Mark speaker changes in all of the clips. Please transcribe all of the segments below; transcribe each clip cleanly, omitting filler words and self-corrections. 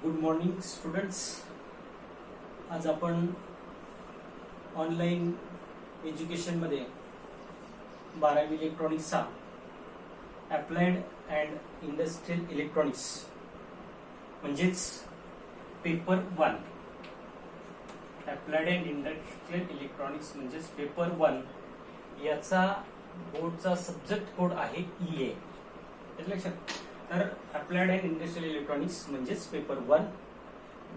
Speaker 1: Good morning students. आज आपण online एज्युकेशनमध्ये 12वी इलेक्ट्रॉनिक्सचा अप्लाइड अँड इंडस्ट्रियल इलेक्ट्रॉनिक्स म्हणजेच paper 1 applied and industrial electronics म्हणजेच पेपर 1 याचा बोर्डचा सब्जेक्ट कोड आहे EA. लक्षात. तर अप्लाइड अँड इंडस्ट्रियल इलेक्ट्रॉनिक्स म्हणजेच पेपर 1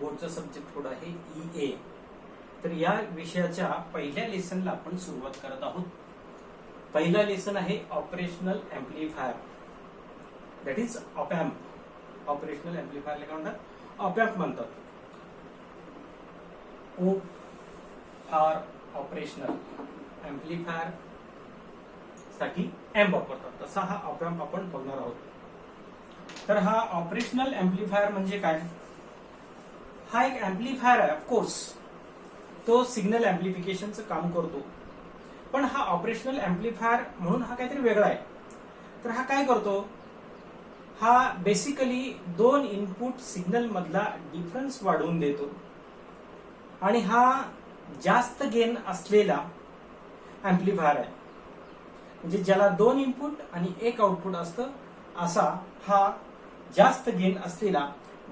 Speaker 1: बोर्डचा सब्जेक्ट कोड आहे EA. तर या विषयाच्या पहिल्या लेसनला आपण सुरुवात करत आहोत. पहिला लेसन आहे operational amplifier, that is op amp. Operational एम्प्लिफायरला काय म्हणतात? ऑपॅम्प म्हणतात. ओ फॉर ऑपरेशनल एम्प्लिफायर साठी एम्प वापरतात, तसा हा ऑपॅम्प आपण बघणार आहोत. तर हा ऑपरेशनल एम्प्लिफायर म्हणजे काय? हा एक एम्प्लिफायर आहे. ऑफकोर्स तो सिग्नल एम्प्लिफिकेशनचं काम करतो, पण हा ऑपरेशनल एम्प्लिफायर म्हणून हा काहीतरी वेगळा आहे. तर हा काय करतो? हा बेसिकली दोन इनपुट सिग्नल मधला डिफरन्स वाढवून देतो आणि हा जास्त गेन असलेला एम्प्लिफायर आहे. म्हणजे ज्याला दोन इनपुट आणि एक आउटपुट असतं असा हा जास्त गेन असलेला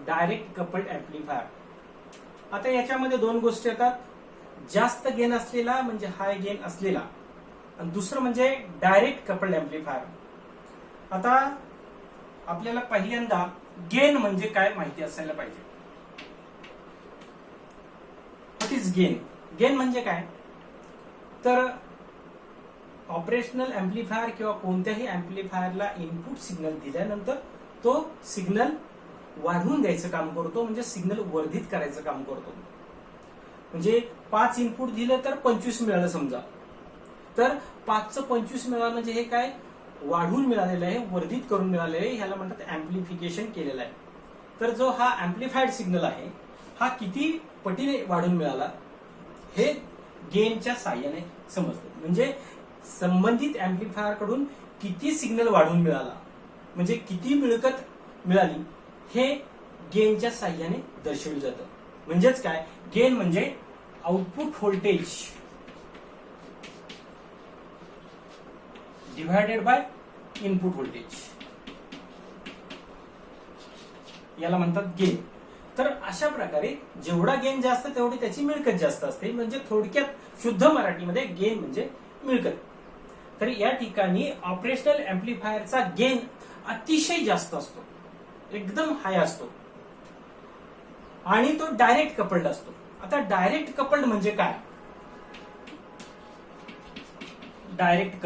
Speaker 1: डायरेक्ट कपल्ड एम्प्लिफायर. आता याच्यामध्ये दोन गोष्टी येतात. जास्त गेन असलेला म्हणजे हाय गेन असलेला, आणि दुसरं म्हणजे डायरेक्ट कपल्ड एम्प्लिफायर. आता आपल्याला पहिल्यांदा गेन म्हणजे काय माहिती असायला पाहिजे. What is gain? गेन म्हणजे काय? तर ऑपरेशनल एम्प्लिफायर किंवा कोणत्याही एम्प्लिफायरला इनपुट सिग्नल दिल्यानंतर तो सिग्नल वाढवून द्यायचं काम करतो, म्हणजे सिग्नल वर्धित करायचं काम करतो. म्हणजे 5 इनपुट दिलं तर 25 मिळालं समजा, तर 5चं 25 मिळालं म्हणजे हे काय? वाढवून मिळालेलं आहे, वर्धित करून मिळालेलं आहे. ह्याला म्हणतात एम्प्लिफिकेशन केलेलं आहे. तर जो हा एम्प्लिफाईड सिग्नल आहे हा किती पटीने वाढून मिळाला हे गेनच्या साह्याने समजतं. म्हणजे संबंधित एम्प्लिफायर कडून किती सिग्नल वाढून मिळाला, म्हणजे किती मिळकत मिळाली, हे गेनच्या साह्याने दर्शवलं जातं. म्हणजेच काय? गेन म्हणजे output voltage divided by input voltage, याला म्हणतात गेन. तर अशा प्रकारे जेवढा गेन जास्त तेवढी त्याची मिळकत जास्त असते. म्हणजे थोडक्यात शुद्ध मराठीमध्ये गेन म्हणजे मिळकत. तर या ठिकाणी ऑपरेशनल एम्प्लिफायरचा गेन अतिशय जास्त असतो, एकदम हाय असतो, आणि तो डायरेक्ट कपल्ड असतो. आता डायरेक्ट कपल्ड म्हणजे काय? डायरेक्ट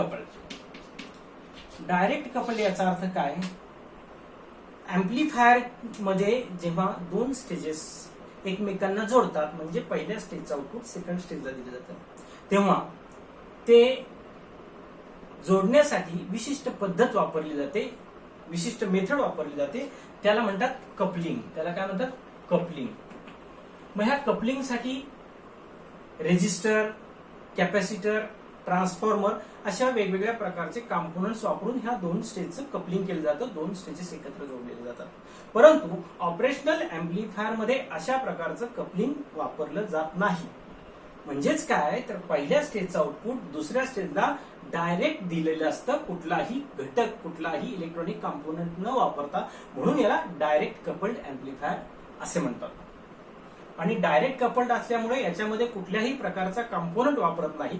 Speaker 1: कपल्ड याचा अर्थ काय? एम्प्लिफायर मध्ये जेव्हा दोन स्टेजेस एकमेकांना जोडतात, म्हणजे पहिल्या स्टेजचं आउटपुट सेकंड स्टेजला दिलं जातं, तेव्हा ते जोडण्यासाठी विशिष्ट पद्धत वापरली जाते, विशिष्ट मेथड वापरली जाते. त्याला म्हणतात कपलिंग. त्याला काय म्हणतात? कपलिंग. मग ह्या कपलिंगसाठी रेजिस्टर, कॅपॅसिटर, ट्रान्सफॉर्मर अशा वेगवेगळ्या प्रकारचे कॉम्पोनंट्स वापरून ह्या दोन स्टेजचं कपलिंग केलं जातं. दोन स्टेजेस एकत्र जोडलेले जातात. परंतु ऑपरेशनल एम्प्लिफायर मध्ये अशा प्रकारचं कपलिंग वापरलं जात नाही. म्हणजेच काय? तर पहिल्या स्टेजचं आउटपुट दुसऱ्या स्टेजला डायरेक्ट दिलेलं असतं, कुठलाही घटक, कुठलाही इलेक्ट्रॉनिक कॉम्पोनंट न वापरता. म्हणून याला डायरेक्ट कपल्ड एम्प्लिफायर असे म्हणतात. आणि डायरेक्ट कपल्ड असल्यामुळे याच्यामध्ये कुठल्याही प्रकारचा कॉम्पोनंट वापरत नाही,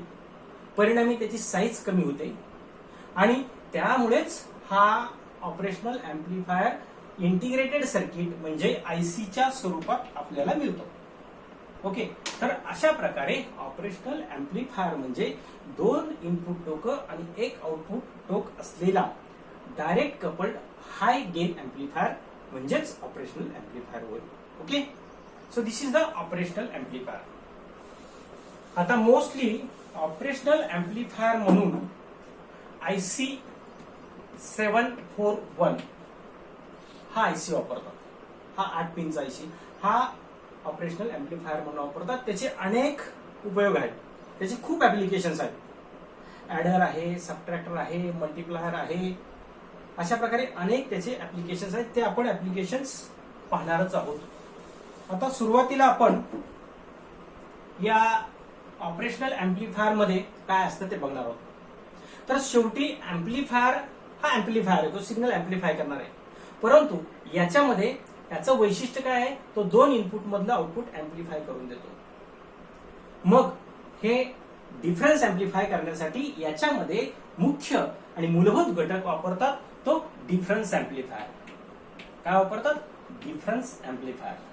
Speaker 1: परिणामी त्याची साईज कमी होते, आणि त्यामुळेच हा ऑपरेशनल एम्प्लिफायर इंटिग्रेटेड सर्किट म्हणजे ICच्या स्वरूपात आपल्याला मिळतो. ओके. तर अशा प्रकारे ऑपरेशनल एम्प्लिफायर म्हणजे दोन इनपुट टोक आणि एक आउटपुट टोक असलेला direct coupled high gain amplifier म्हणजेच ऑपरेशनल एम्प्लिफायर होय. Okay. So this is the operational amplifier. आता मोस्टली ऑपरेशनल एम्प्लिफायर म्हणून IC 741 हा IC वापरतात. हा 8 पिनचा IC हा ऑपरेशनल एम्प्लिफायर म्हणून वापरतात. त्याचे अनेक उपयोग आहेत, त्याचे खूप ऍप्लिकेशन्स आहेत. ऍडर आहे, सबट्रॅक्टर आहे, मल्टिप्लायर आहे, अशा प्रकारे अनेक त्याचे ऍप्लिकेशन्स आहेत. ते आपण ऍप्लिकेशन्स पाहणारच आहोत. आता सुरुवातीला आपण या ऑपरेशनल अँप्लिफायर मध्ये काय असतं ते बघणार आहोत. तर शेवटी अँप्लिफायर हा अँप्लिफायर आहे, तो सिग्नल अँप्लिफाय करणार आहे. परंतु याच्यामध्ये याचं वैशिष्ट्य काय आहे, तो 2 इनपुट मधलं आउटपुट अँप्लिफाय करून देतो. मग हे डिफरन्स अँप्लिफाय करण्यासाठी याच्यामध्ये मुख्य आणि मूलभूत घटक वापरतात, तो डिफरन्स अँप्लिफायर. काय वापरतात? Difference amplifier.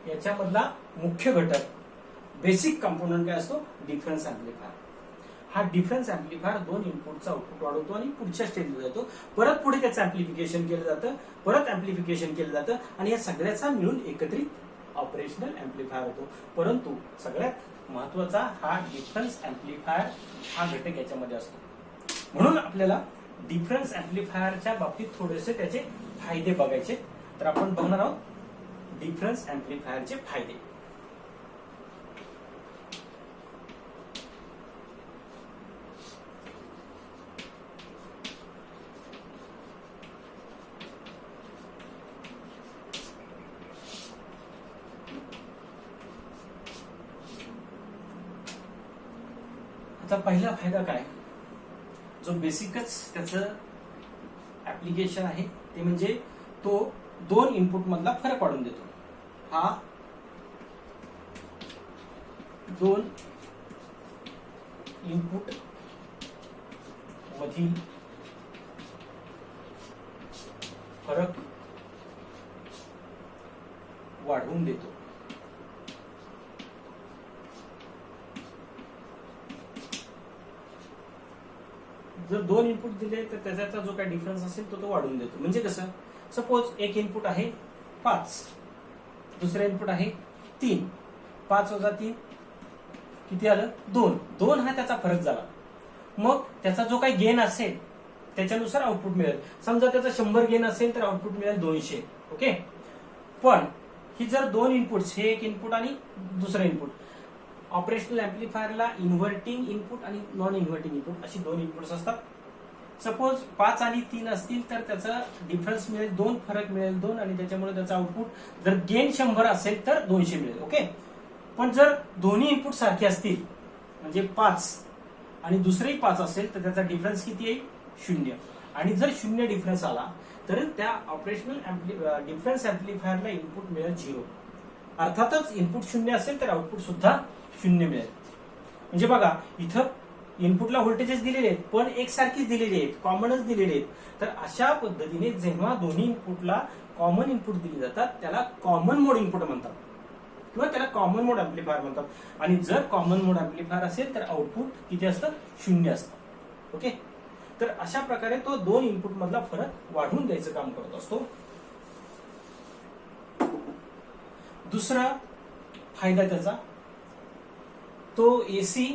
Speaker 1: याच्यामधला मुख्य घटक बेसिक कंपोनंट काय असतो? Difference amplifier. हा डिफरन्स अँप्लिफायर 2 इनपुटचा आउटपुट वाढवतो आणि पुढच्या स्टेजला जातो. परत पुढे त्याचं अँप्लिफिकेशन केलं जातं, परत अँप्लिफिकेशन केलं जातं आणि या सगळ्याचा मिळून एकत्रित ऑपरेशनल अँप्लिफायर होतो. परंतु सगळ्यात महत्वाचा हा डिफरन्स अँप्लिफायर हा घटक याच्यामध्ये असतो. म्हणून आपल्याला डिफरन्स अँप्लिफायरच्या बाबतीत थोडेसे त्याचे फायदे बघायचे. तर आपण बघणार आहोत डिफरन्स अँप्लिफायरचे फायदे. आता पहिला फायदा काय, जो बेसिकच त्याचं ऍप्लिकेशन आहे ते म्हणजे तो 2 इनपुट मधला फरक वाढवून देतो. हा 2 इनपुट मधील फरक वाढवून देतो. जर 2 इनपुट दिले तर त्याचा जो काही डिफरन्स असेल तो वाढवून देतो. म्हणजे कसं, सपोज एक इनपुट आहे 5, दुसरा इनपुट आहे 3, 5 वजा 3 किती आलं? 2. 2 हा त्याचा फरक झाला. मग त्याचा जो काही गेन असेल त्याच्यानुसार आउटपुट मिळेल. समजा त्याचा 100 गेन असेल तर आउटपुट मिळेल 200. ओके. पण ही जर 2 इनपुट्स, हे एक इनपुट आणि दुसरा इनपुट, ऑपरेशनल अँप्लिफायरला इन्व्हर्टिंग इनपुट आणि नॉन इन्व्हर्टिंग इनपुट अशी 2 इनपुट्स असतात. सपोज 5 आणि 3 असतील तर त्याचा डिफरन्स मिळेल 2, फरक मिळेल 2 आणि त्याच्यामुळे त्याचा आउटपुट जर गेन 100 असेल तर 200 मिळेल. ओके. पण जर दोन्ही इनपुट सारखे असतील म्हणजे 5 आणि दुसरेही 5 असेल तर त्याचा डिफरन्स किती येईल? 0. आणि जर 0 डिफरन्स आला तर त्या ऑपरेशनल डिफरन्स अँप्लिफायरला इनपुट मिळेल 0. अर्थातच इनपुट 0 असेल तर आउटपुट सुद्धा 0 मिळेल. म्हणजे बघा, इथं इनपुटला व्होल्टेजेस दिलेले आहेत पण एकसारखीच दिलेली आहेत, कॉमनच दिलेले आहेत. तर अशा पद्धतीने जेव्हा दोन्ही इनपुटला कॉमन इनपुट दिले जातात त्याला कॉमन मोड इनपुट म्हणतात किंवा त्याला कॉमन मोड अँप्लिफायर म्हणतात. आणि जर कॉमन मोड अँप्लिफायर असेल तर आउटपुट किती असतं? 0 असतं. ओके. तर अशा प्रकारे तो 2 इनपुट मधला फरक वाढवून द्यायचं काम करत असतो. दुसरा फायदा त्याचा, तो एसी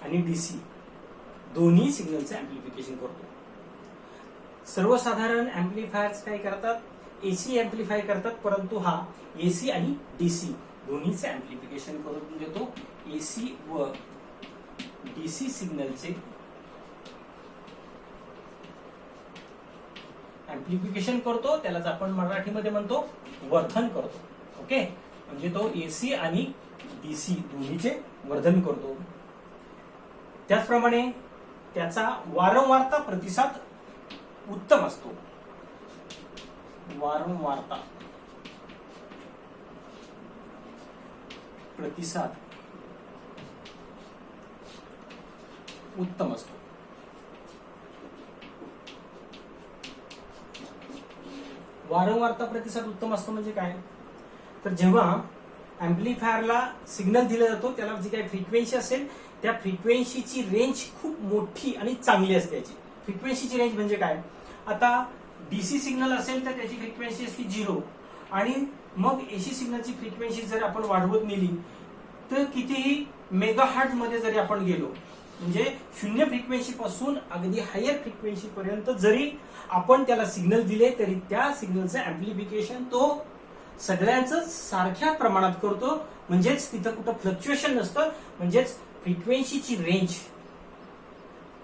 Speaker 1: आणि डीसी दोन्ही सिग्नलचं अँप्लिफिकेशन करतो. सर्वसाधारण अँप्लिफायर्स काय करतात? एसी अँप्लिफाय करतात, परंतु हा एसी आणि डीसी दोन्हीचे अँप्लिफिकेशन करून देतो. एसी व डीसी सिग्नलचे अँप्लिफिकेशन करतो. त्यालाच आपण मराठीमध्ये म्हणतो वर्धन करतो. ओके. म्हणजे तो एसी आणि डीसी दोन्हीचे वर्धन करतो. त्याचप्रमाणे त्याचा वारंवारता प्रतिसाद उत्तम असतो. वारंवारता प्रतिसाद उत्तम असतो. वारंवारता प्रतिसाद उत्तम असतो म्हणजे काय? तर जेव्हा अँप्लिफायरला सिग्नल दिला जातो त्याला जी काही फ्रिक्वेन्सी असेल त्या फ्रिक्वेन्सीची रेंज खूप मोठी आणि चांगली असते. याची फ्रिक्वेन्सीची रेंज म्हणजे काय? आता डीसी सिग्नल असेल तर त्याची फ्रिक्वेन्सी असते 0 आणि मग एसी सिग्नलची फ्रिक्वेन्सी जर आपण वाढवत नेली तर कितीही मेगाहर्ट्झ मध्ये जरी आपण गेलो म्हणजे 0 फ्रिक्वेन्सी पासून अगदी हायर फ्रिक्वेन्सी पर्यंत जरी आपण त्याला सिग्नल दिले तरी त्या सिग्नलचं अँप्लिफिकेशन तो सगळ्यांचं सारख्या प्रमाणात करतो. म्हणजेच तिथं कुठं फ्लक्च्युएशन नसतं. म्हणजेच फ्रिक्वेन्सीची रेंज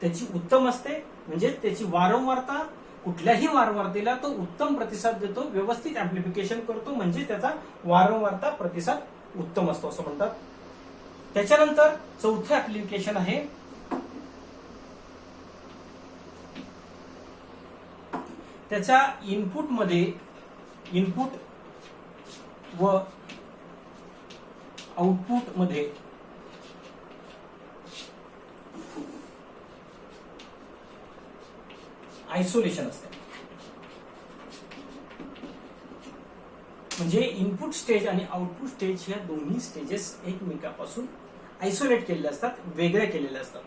Speaker 1: त्याची उत्तम असते म्हणजे त्याची वारंवारता, कुठल्याही वारंवारतेला तो उत्तम प्रतिसाद देतो, व्यवस्थित अँप्लिफिकेशन करतो, म्हणजे त्याचा वारंवारता प्रतिसाद उत्तम असतो असं म्हणतात. त्याच्यानंतर चौथं ऍप्लिकेशन आहे त्याच्या इनपुटमध्ये, इनपुट व आउटपुट मध्ये आयसोलेशन असते. म्हणजे इनपुट स्टेज आणि आउटपुट स्टेज या दोन्ही स्टेजेस एकमेकापासून आयसोलेट केलेले असतात, वेगळे केलेले असतात.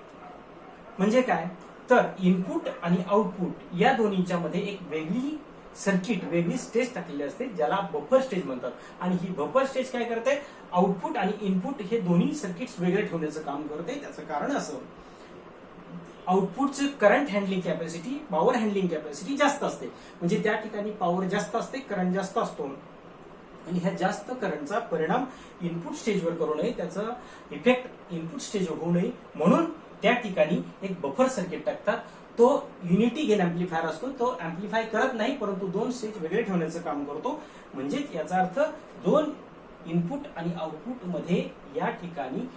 Speaker 1: म्हणजे काय तर इनपुट आणि आउटपुट या दोन्हीच्या मध्ये एक वेगळी सर्किट, वेगळी स्टेज टाकलेली असते, ज्याला बफर स्टेज म्हणतात. आणि ही बफर स्टेज काय करते, आउटपुट आणि इनपुट हे दोन्ही सर्किट्स वेगळे ठेवण्याचं काम करते. त्याचं कारण असं, आउटपुटचे current handling capacity, power handling capacity जास्त असते. म्हणजे त्या ठिकाणी पॉवर जास्त असते, करंट जास्त असतो, आणि ह्या जास्त करंटचा परिणाम इनपुट स्टेजवर करू नये, त्याचा इफेक्ट इनपुट स्टेजवर होऊ नये म्हणून त्या ठिकाणी एक बफर सर्किट टाकतात. तो युनिटी गेन अँप्लिफायर असतो. तो अँप्लिफाय करत नाही, परंतु दोन स्टेज वेगळे ठेवण्याचं काम करतो. म्हणजे याचा अर्थ दोन इनपुट आणि आउटपुट मध्ये या ठिकाणी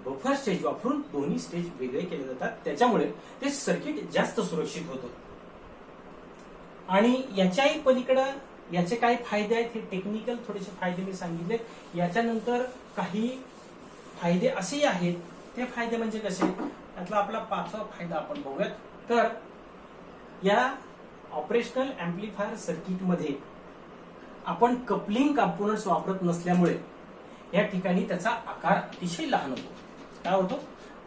Speaker 1: बफर स्टेज वापरून दोन्ही स्टेज वेगळे केले जातात. त्याच्यामुळे ते सर्किट जास्त सुरक्षित होतं. आणि याच्याही पलीकडे याचे काही फायदे आहेत, हे टेक्निकल थोडेसे फायदे मी सांगितले. याच्यानंतर काही फायदे असेही आहेत. ते फायदे म्हणजे कसे, त्यातला आपला पाचवा फायदा आपण बघूयात. तर या ऑपरेशनल अँप्लिफायर सर्किट मध्ये आपण कपलिंग कॉम्पोनंट्स वापरत नसल्यामुळे या ठिकाणी त्याचा आकार अतिशय लहान होतो. काय होतो,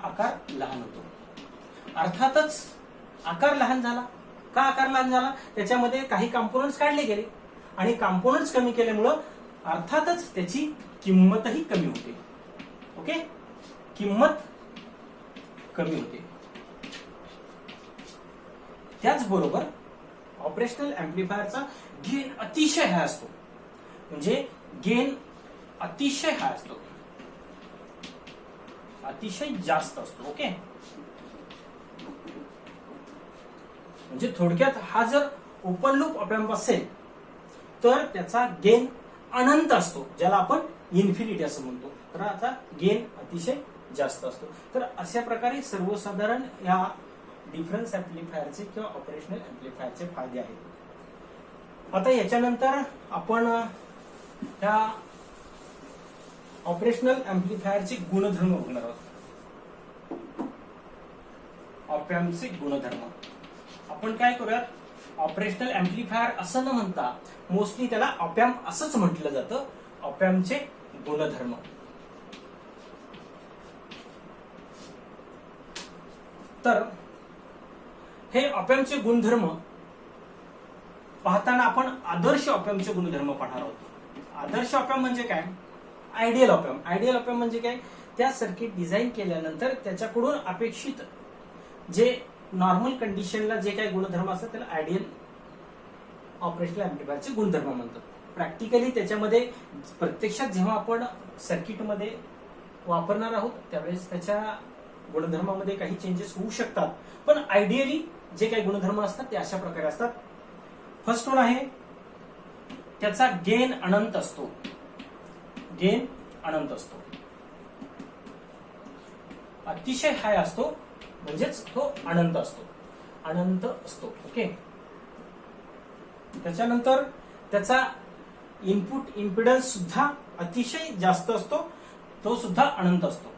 Speaker 1: आकार लहान होतो. अर्थातच आकार लहान झाला. का आकार लहान झाला, त्याच्यामध्ये काही कॉम्पोनंट्स काढले गेले आणि कॉम्पोनंट्स कमी केल्यामुळं अर्थातच त्याची किंमतही कमी होते. ओके, किंमत कमी होते. त्याचबरोबर ऑपरेशनल अँप्लिफायरचा गेन अतिशय हाय असतो. म्हणजे गेन अतिशय हाय असतो, अतिशय जास्त असतो. ओके, म्हणजे थोडक्यात हा जर ओपन लूप ऑप एम्प असेल तर त्याचा गेन अनंत असतो, ज्याला आपण इन्फिनिटी असं म्हणतो. तर आता गेन अतिशय जास्त असतो. तर अशा प्रकारे सर्वसाधारण या डिफरन्स अँप्लिफायरचे किंवा ऑपरेशनल अँप्लिफायरचे फायदे आहेत. आता याच्यानंतर आपण या ऑपरेशनल अँप्लिफायरचे गुणधर्म बघणार आहोत. ऑप एम्पचे गुणधर्म आपण काय करूयात, ऑपरेशनल अँप्लिफायर असं न म्हणता मोस्टली त्याला ऑप एम्प असंच म्हटलं जातं. ऑप एम्पचे गुणधर्म. तर हे ऑप एम्पचे गुणधर्म पाहताना आपण आदर्श ऑप एम्पचे गुणधर्म पाहणार आहोत. आदर्श ऑप एम्प म्हणजे काय, ideal op amp. Ideal op amp म्हणजे काय, त्या सर्किट डिझाईन केल्यानंतर त्याच्याकडून अपेक्षित जे नॉर्मल कंडिशनला जे काही गुणधर्म असतात त्याला आयडियल ऑपरेशनल अँप्लिफायरचे गुणधर्म म्हणतात. प्रॅक्टिकली त्याच्यामध्ये प्रत्यक्षात जेव्हा आपण सर्किटमध्ये वापरणार आहोत त्यावेळेस त्याच्या गुणधर्मामध्ये काही चेंजेस होऊ शकतात, पण आयडियली जे काही गुणधर्म असतात ते अशा प्रकारे असतात. फर्स्ट वन आहे त्याचा गेन अनंत असतो. गेन अनंत असतो, अतिशय हाय असतो, म्हणजेच तो अनंत असतो, अनंत असतो. ओके, त्याच्यानंतर त्याचा इनपुट इम्पिडन्स सुद्धा अतिशय जास्त असतो, तो सुद्धा अनंत असतो.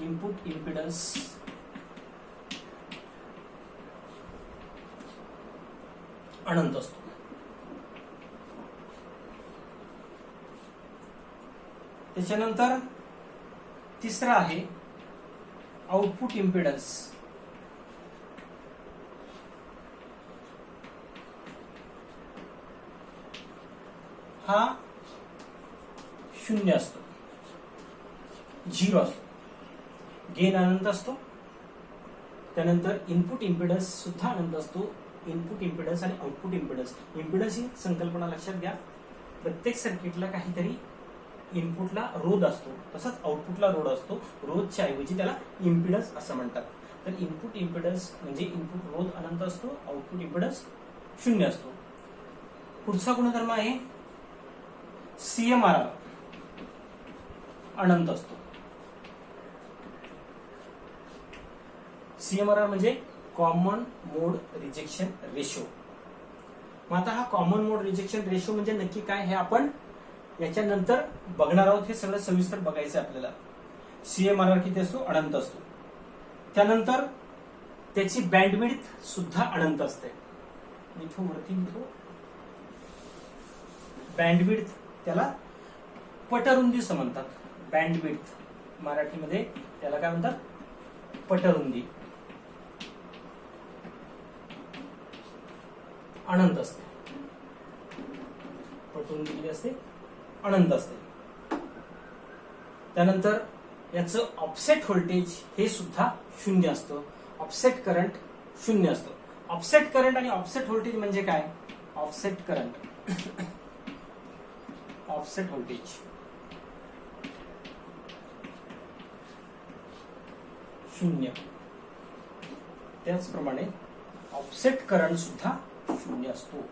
Speaker 1: इनपुट इम्पिडन्स अनंत असतो. त्याच्यानंतर तिसरा आहे आउटपुट इम्पिडन्स. हा 0 असतो, 0 असतो. गेन अनंत असतो. त्यानंतर इनपुट इम्पिडन्स सुद्धा अनंत असतो. इनपुट इम्पिडन्स आणि आउटपुट इम्पिडन्स. इम्पिडन्स ही संकल्पना लक्षात घ्या, प्रत्येक सर्किटला काहीतरी इनपुटला रोध असतो तसंच आउटपुटला रोध असतो. रोधच्या ऐवजी त्याला इम्पिडन्स असं म्हणतात. तर इनपुट इम्पिडन्स म्हणजे इनपुट रोध अनंत असतो, आउटपुट इम्पिडन्स 0 असतो. पुढचा गुणधर्म आहे CMRR अनंत असतो. CMRR म्हणजे कॉमन मोड रिजेक्शन रेशो. मग आता हा कॉमन मोड रिजेक्शन रेशो म्हणजे नक्की काय हे आपण याच्यानंतर बघणार आहोत. हे सगळं सविस्तर बघायचं आपल्याला. CMRR किती असतो? अनंत असतो. त्यानंतर त्याची बँडविड्थ सुद्धा अनंत असते. इथून वरती लिहू बँडविड्थ, त्याला पटरुंदी असं म्हणतात. बँडविड्थ मराठीमध्ये त्याला काय म्हणतात? पटरुंदी. अनंत असते. पटरुंदी किती असते? अनंत असते. त्यानंतर याचं ऑफसेट व्होल्टेज हे सुद्धा 0 असतं. ऑफसेट करंट 0 असतं. ऑफसेट करंट आणि ऑफसेट व्होल्टेज म्हणजे काय? Offset current offset voltage 0. त्याचप्रमाणे ऑफसेट करंट सुद्धा 0 असतो.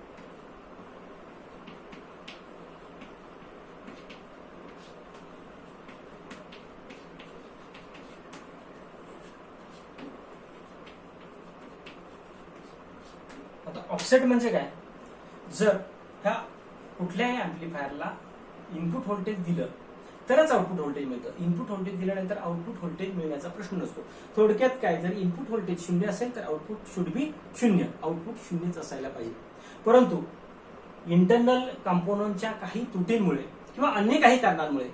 Speaker 1: आता ऑफसेट म्हणजे काय? जर ह्या कुठल्याही ऍम्प्लिफायरला इनपुट व्होल्टेज दिलं तरच आउटपुट व्होल्टेज मिळतं. इनपुट व्होल्टेज दिल्यानंतर आउटपुट व्होल्टेज मिळण्याचा प्रश्न नसतो. थोडक्यात काय, जर इनपुट व्होल्टेज 0 असेल तर आउटपुट शुड बी 0. आउटपुट 0च असायला पाहिजे. परंतु इंटरनल कंपोनंटच्या काही त्रुटींमुळे किंवा अन्य काही कारणांमुळे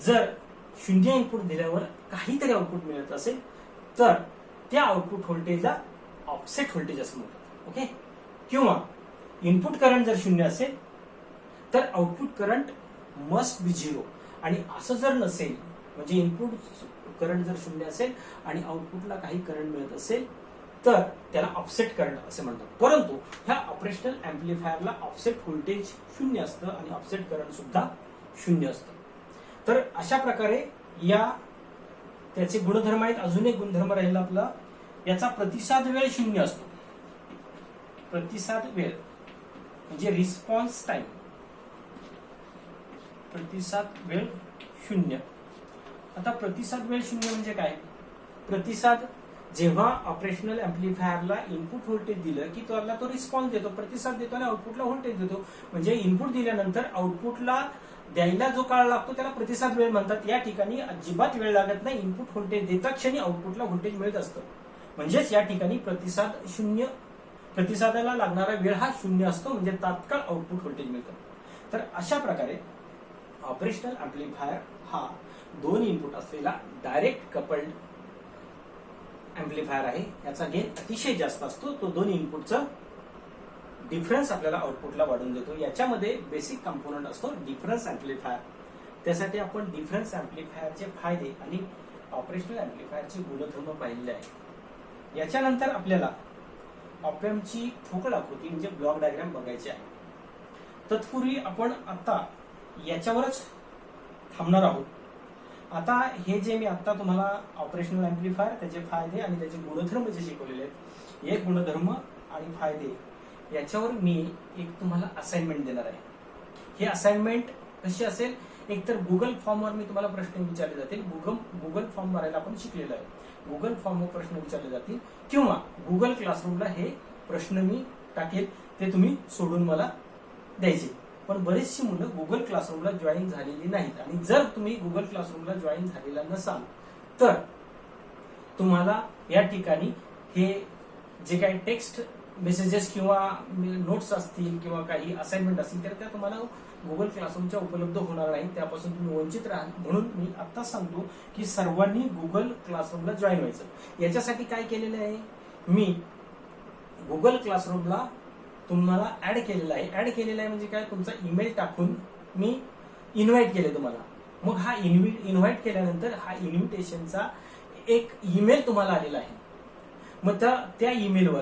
Speaker 1: जर 0 इनपुट दिल्यावर काहीतरी आउटपुट मिळत असेल तर त्या आउटपुट व्होल्टेजला ऑफसेट व्होल्टेज असं म्हणतात. ओके. किंवा इनपुट करंट जर 0 असेल तर आउटपुट करंट मस्ट बी 0. आणि असं जर नसेल म्हणजे इनपुट करंट जर 0 असेल आणि आउटपुटला काही करंट मिळत असेल तर त्याला ऑफसेट करंट असे म्हणतात. परंतु ह्या ऑपरेशनल ऍम्प्लिफायरला ऑफसेट व्होल्टेज 0 असतं आणि ऑफसेट करंट सुद्धा 0 असतं. तर अशा प्रकारे या त्याचे गुणधर्म आहेत. अजून एक गुणधर्म राहिला आपला, याचा प्रतिसाद वेळ 0 असतो. प्रतिसाद वेळ म्हणजे रिस्पॉन्स टाइम, प्रतिसाद वेळ 0. आता प्रतिसाद वेळ 0 म्हणजे काय? प्रतिसाद जेव्हा ऑपरेशनल ऍम्प्लिफायरला इनपुट व्होल्टेज दिलं की त्याला तो रिस्पॉन्स देतो, प्रतिसाद देतो आणि आउटपुटला व्होल्टेज देतो. म्हणजे इनपुट दिल्यानंतर आउटपुटला द्यायला जो काळ लागतो त्याला प्रतिसाद वेळ म्हणतात. या ठिकाणी अजिबात वेळ लागत नाही. इनपुट व्होल्टेज देता क्षणी आउटपुटला व्होल्टेज मिळत असतं. म्हणजेच या ठिकाणी प्रतिसाद 0, प्रतिसादाला लागणारा वेळ हा 0 असतो. म्हणजे तात्काळ आउटपुट व्होल्टेज मिळतं. तर अशा प्रकारे ऑपरेशनल ऍम्प्लिफायर हा 2 इनपुट असलेला डायरेक्ट कपल्ड ऍम्प्लिफायर आहे. याचा गेन अतिशय जास्त असतो. तो 2 इनपुटचा डिफरन्स आपल्याला आउटपुटला वाढून देतो. याच्यामध्ये बेसिक कंपोनंट असतो डिफरन्स ऍम्प्लिफायर. त्यासाठी आपण डिफरन्स ऍम्प्लिफायरचे फायदे आणि ऑपरेशनल ऍम्प्लिफायरचे गुणधर्म पाहिलेले आहेत. याच्यानंतर आपल्याला ऑप एम्पची ठोकळ आकृती म्हणजे ब्लॉक डायग्राम बघायची आहे. तत्पूर्वी आपण आता याच्यावरच थांबणार आहोत. आता हे जे मी आता तुम्हाला ऑपरेशनल ऍम्प्लिफायर, त्याचे फायदे आणि त्याचे गुणधर्म जे शिकवलेले आहेत, हे गुणधर्म आणि फायदे याच्यावर मी एक तुम्हाला असाइनमेंट देणार आहे. हे असाइनमेंट कशी असेल? एकतर गुगल फॉर्मवर मी तुम्हाला प्रश्न विचारले जातील. गुगल फॉर्म भरायला आपण शिकलेलो आहे. गुगल फॉर्मवर प्रश्न विचारले जातील किंवा गुगल क्लासरूमला हे प्रश्न मी टाकेल, ते तुम्ही सोडून मला द्यायचे. पण बरेचशी मुलं गुगल क्लासरूमला जॉईन झालेली नाहीत. आणि जर तुम्ही गुगल क्लासरूमला जॉईन झालेला नसाल तर तुम्हाला या ठिकाणी हे जे काही टेक्स्ट मेसेजेस किंवा नोट्स असतील किंवा काही असाइनमेंट असतील तर त्या तुम्हाला गुगल क्लासरूमच्या उपलब्ध होणार नाहीत. त्यापासून तुम्ही वंचित राहाल. म्हणून मी आता सांगतो की सर्वांनी गुगल क्लासरूमला जॉईन व्हायचं. याच्यासाठी काय केलेलं आहे, मी गुगल क्लासरूमला तुम्हाला ऍड केलेला आहे. ऍड केलेला आहे म्हणजे काय, तुमचा ईमेल टाकून मी इन्व्हाइट केले तुम्हाला. मग हा इन्व्हाइट केल्यानंतर हा इन्व्हिटेशनचा एक ईमेल तुम्हाला आलेला आहे. मग त्या ईमेलवर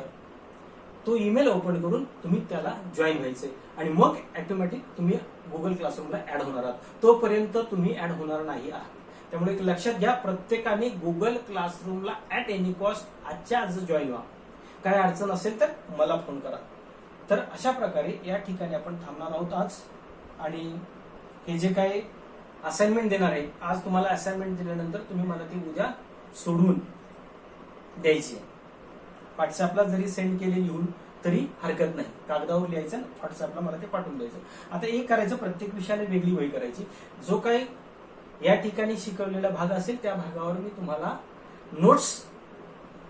Speaker 1: तो ईमेल ओपन करून तुम्ही त्याला जॉईन व्हायचंय आणि मग ऑटोमॅटिक तुम्ही गुगल क्लासरूमला ऍड होणार आहात. तोपर्यंत तुम्ही ऍड होणार नाही आहात. त्यामुळे एक लक्षात घ्या, प्रत्येकाने गुगल क्लासरूमला ऍट एनी कॉस्ट आजच्या आज जॉईन व्हा. काय अडचण असेल तर मला फोन करा. तर अशा प्रकारे या ठिकाणी आपण थांबणार आहोत आज. आणि हे जे काही असाइनमेंट देणार आहे, आज तुम्हाला असाइनमेंट दिल्यानंतर तुम्ही मला ती उद्या सोडवून द्यायची. व्हॉट्सअपला जरी सेंड केले लिहून तरी हरकत नाही. कागदावर लिहायचं, व्हॉट्सअपला मला ते पाठवून द्यायचं. आता एक करायचं, प्रत्येक विषयाला वेगळी वही करायची. जो काही या ठिकाणी शिकवलेला भाग असेल त्या भागावर मी तुम्हाला नोट्स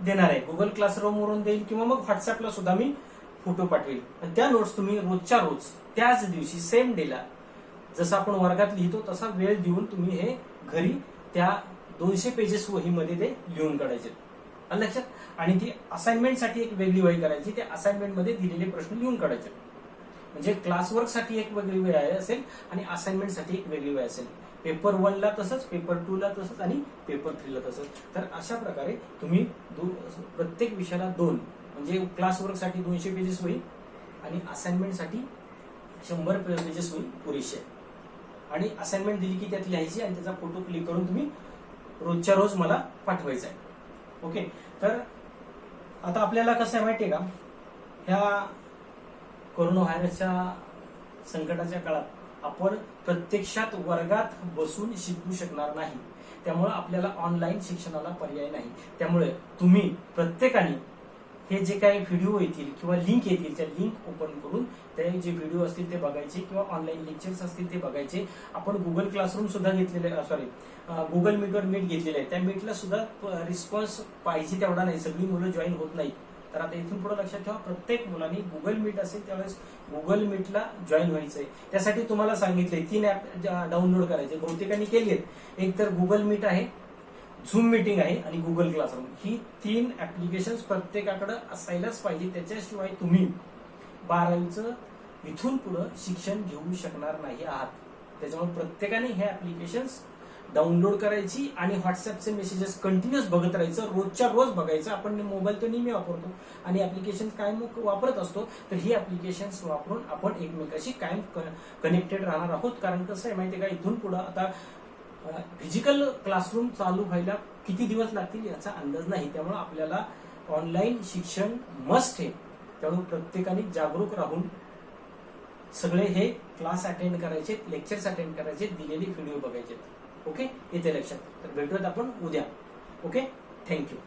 Speaker 1: देणार आहे. गुगल क्लासरूम वरून देईल किंवा मग व्हॉट्सअपला सुद्धा मी फोटो पाठवेल. आणि त्या नोट्स तुम्ही रोजच्या रोज त्याच दिवशी सेम डेला जसं आपण वर्गात लिहितो तसा वेळ देऊन तुम्ही हे घरी त्या 200 पेजेस वहीमध्ये ते लिहून काढायचे. लक्षात. आणि ती असाइनमेंटसाठी एक वेगळी वही करायची. त्या असाइनमेंटमध्ये दिलेले प्रश्न लिहून काढायचे. म्हणजे क्लासवर्कसाठी एक वेगळी वही असेल आणि असाइनमेंटसाठी एक वेगळी वही असेल. पेपर 1 ला तसंच, पेपर 2 ला तसंच आणि पेपर 3 ला तसंच. तर अशा प्रकारे तुम्ही प्रत्येक विषयाला 2 म्हणजे क्लासवर्कसाठी 200 पेजेस वही आणि असाइनमेंटसाठी 100 पेजेस वही पुरेशी आहे. आणि असाइनमेंट दिली की त्यात लिहायची आणि त्याचा फोटो क्लिक करून तुम्ही रोजच्या रोज मला पाठवायचा आहे. ओके. तर आता आपल्याला कसं आहे माहितीये का, ह्या कोरोना व्हायरसच्या संकटाच्या काळात आपण प्रत्यक्षात वर्गात बसून शिकू शकणार नाही. त्यामुळे आपल्याला ऑनलाईन शिक्षणाला पर्याय नाही. त्यामुळे तुम्ही प्रत्येकाने हे जे काही व्हिडिओ येतील किंवा लिंक येतील त्या लिंक ओपन करून ते जे व्हिडिओ असतील ते बघायचे किंवा ऑनलाईन लेक्चर्स असतील ते बघायचे. आपण गुगल क्लासरूम सुद्धा घेतलेले, गुगल मीटवर मीट घेतलेले आहे. त्या मीटला सुद्धा रिस्पॉन्स पाहिजे तेवढा नाही. सगळी मुलं जॉईन होत नाहीत. तर आता इथून पुढे लक्षात ठेवा, प्रत्येक मुलांनी गुगल मीट असेल त्यावेळेस गुगल मीटला जॉईन व्हायचंय. त्यासाठी तुम्हाला सांगितलंय 3 ऍप डाउनलोड करायचे. बहुतेकांनी केली आहेत. एक तर गुगल मीट आहे, झूम मीटिंग आहे आणि गुगल क्लासरूम. ही 3 ऍप्लिकेशन प्रत्येकाकडे असायलाच पाहिजे. त्याच्याशिवाय तुम्ही 12वीचं इथून पुढे शिक्षण घेऊ शकणार नाही आहात. त्याच्यामुळे प्रत्येकाने हे ऍप्लिकेशन्स डाउनलोड करायची आणि व्हॉट्सअपचे मेसेजेस कंटिन्युअस बघत राहायचं. रोजच्या रोज बघायचं. आपण मोबाईल तर नेहमी वापरतो आणि ऍप्लिकेशन कायम वापरत असतो. तर ही ऍप्लिकेशन्स वापरून आपण एकमेकाशी कायम कनेक्टेड राहणार आहोत. कारण कसं आहे माहितीये का, इथून पुढे आता फिजिकल क्लासरूम चालू व्हायला किती दिवस लागतील याचा अंदाज नाही. त्यामुळे आपल्याला ऑनलाईन शिक्षण मस्ट आहे. त्यामुळे प्रत्येकाने जागरूक राहून सगळे हे क्लास अटेंड करायचे, लेक्चर्स अटेंड करायचे, दिलेले व्हिडिओ बघायचे. ओके, येते लक्षात. तर भेटूयात आपण उद्या. Okay, thank you.